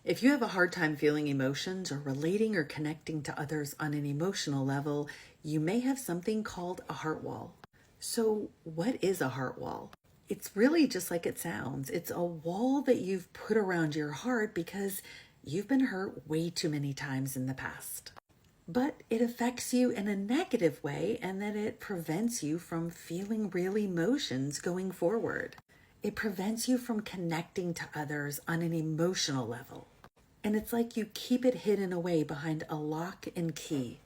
If you have a hard time feeling emotions or relating or connecting to others on an emotional level, you may have something called a heart wall. So, what is a heart wall? It's really just like it sounds. It's a wall that you've put around your heart because you've been hurt way too many times in the past. But it affects you in a negative way, and then it prevents you from feeling real emotions going forward. It prevents you from connecting to others on an emotional level. And it's like you keep it hidden away behind a lock and key,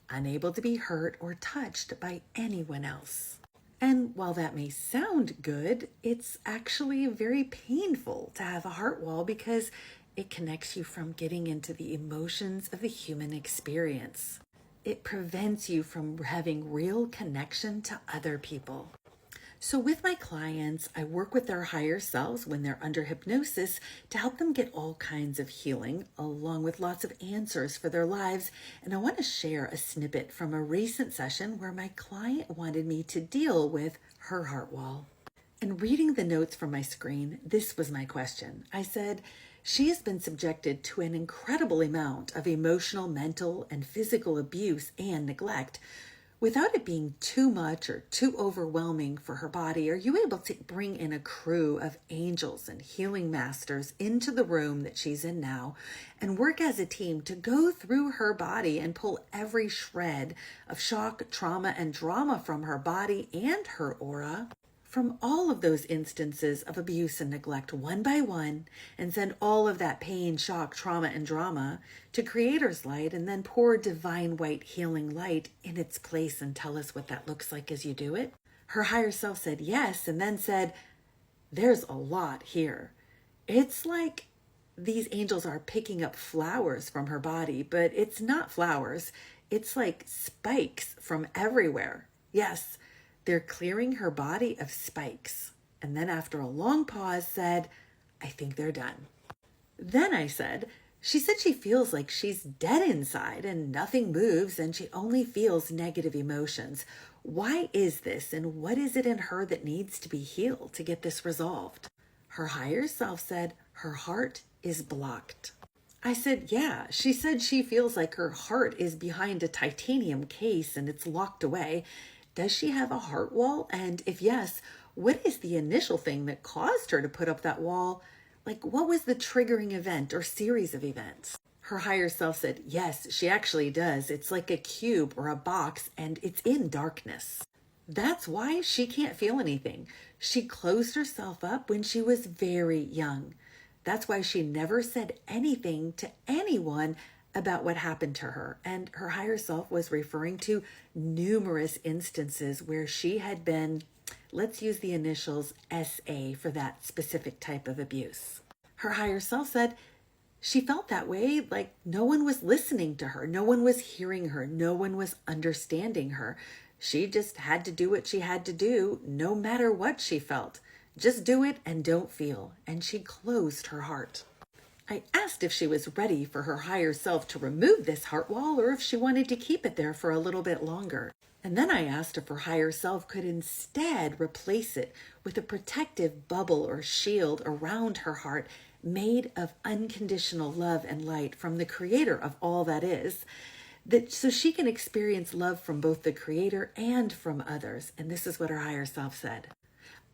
unable to be hurt or touched by anyone else. And while that may sound good, it's actually very painful to have a heart wall because it connects you from getting into the emotions of the human experience. It prevents you from having real connection to other people. So with my clients, I work with their higher selves when they're under hypnosis to help them get all kinds of healing, along with lots of answers for their lives. And I want to share a snippet from a recent session where my client wanted me to deal with her heart wall. And reading the notes from my screen, this was my question. I said, she has been subjected to an incredible amount of emotional, mental, and physical abuse and neglect. Without it being too much or too overwhelming for her body, are you able to bring in a crew of angels and healing masters into the room that she's in now and work as a team to go through her body and pull every shred of shock, trauma, and drama from her body and her aura, from all of those instances of abuse and neglect one by one, and send all of that pain, shock, trauma, and drama to Creator's light, and then pour divine white healing light in its place and tell us what that looks like as you do it? Her higher self said yes, and then said, there's a lot here. It's like these angels are picking up flowers from her body, but it's not flowers. It's like spikes from everywhere. Yes, they're clearing her body of spikes. And then after a long pause said, I think they're done. Then I said, she said she feels like she's dead inside and nothing moves and she only feels negative emotions. Why is this, and what is it in her that needs to be healed to get this resolved? Her higher self said her heart is blocked. I said, yeah. She said she feels like her heart is behind a titanium case and it's locked away. Does she have a heart wall? And if yes, what is the initial thing that caused her to put up that wall? Like, what was the triggering event or series of events? Her higher self said, yes, she actually does. It's like a cube or a box, and it's in darkness. That's why she can't feel anything. She closed herself up when she was very young. That's why she never said anything to anyone about what happened to her. And her higher self was referring to numerous instances where she had been, let's use the initials SA for that specific type of abuse. Her higher self said she felt that way, like no one was listening to her, no one was hearing her, no one was understanding her. She just had to do what she had to do, no matter what she felt. Just do it and don't feel. And she closed her heart. I asked if she was ready for her higher self to remove this heart wall or if she wanted to keep it there for a little bit longer. And then I asked if her higher self could instead replace it with a protective bubble or shield around her heart made of unconditional love and light from the Creator of all that is, that so she can experience love from both the Creator and from others. And this is what her higher self said.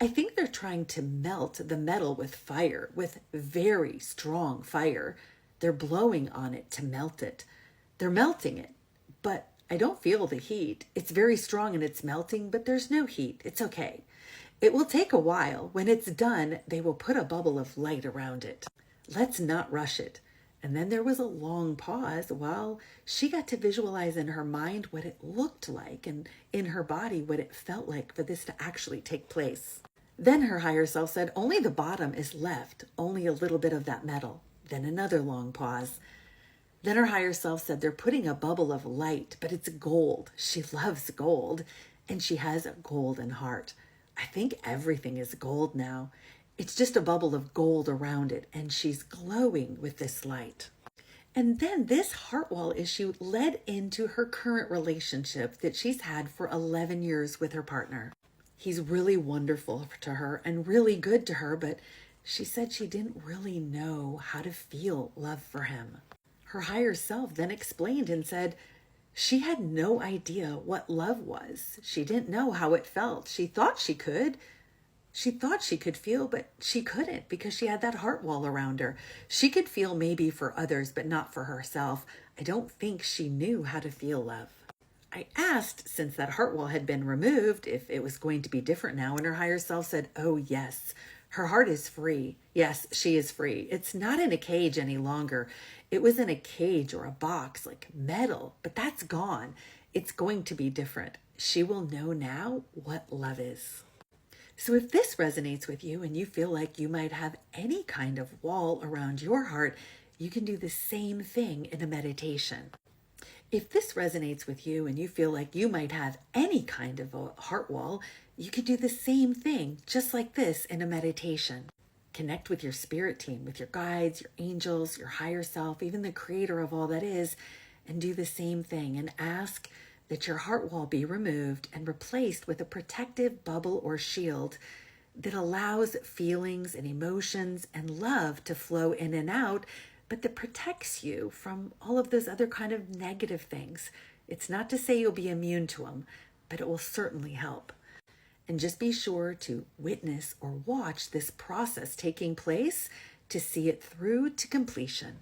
I think they're trying to melt the metal with fire, with very strong fire. They're blowing on it to melt it. They're melting it, but I don't feel the heat. It's very strong and it's melting, but there's no heat. It's okay. It will take a while. When it's done, they will put a bubble of light around it. Let's not rush it. And then there was a long pause while she got to visualize in her mind what it looked like and in her body what it felt like for this to actually take place. Then her higher self said, only the bottom is left, only a little bit of that metal. Then another long pause. Then her higher self said, they're putting a bubble of light, but it's gold. She loves gold, and she has a golden heart. I think everything is gold now. It's just a bubble of gold around it, and she's glowing with this light. And then this heart wall issue led into her current relationship that she's had for 11 years with her partner. He's really wonderful to her and really good to her, but She said she didn't really know how to feel love for him. Her higher self then explained and said she had no idea what love was. She didn't know how it felt. She thought she could. She thought she could feel, but she couldn't because she had that heart wall around her. She could feel maybe for others, but not for herself. I don't think she knew how to feel love. I asked, since that heart wall had been removed, if it was going to be different now, and her higher self said, oh yes, her heart is free. Yes, she is free. It's not in a cage any longer. It was in a cage or a box, like metal, but that's gone. It's going to be different. She will know now what love is. So if this resonates with you and you feel like you might have any kind of wall around your heart, you can do the same thing in a meditation. If this resonates with you and you feel like you might have any kind of a heart wall, you could do the same thing, just like this, in a meditation. Connect with your spirit team, with your guides, your angels, your higher self, even the creator of all that is, and do the same thing and ask that your heart wall be removed and replaced with a protective bubble or shield that allows feelings and emotions and love to flow in and out, but that protects you from all of those other kind of negative things. It's not to say you'll be immune to them, but it will certainly help. And just be sure to witness or watch this process taking place to see it through to completion.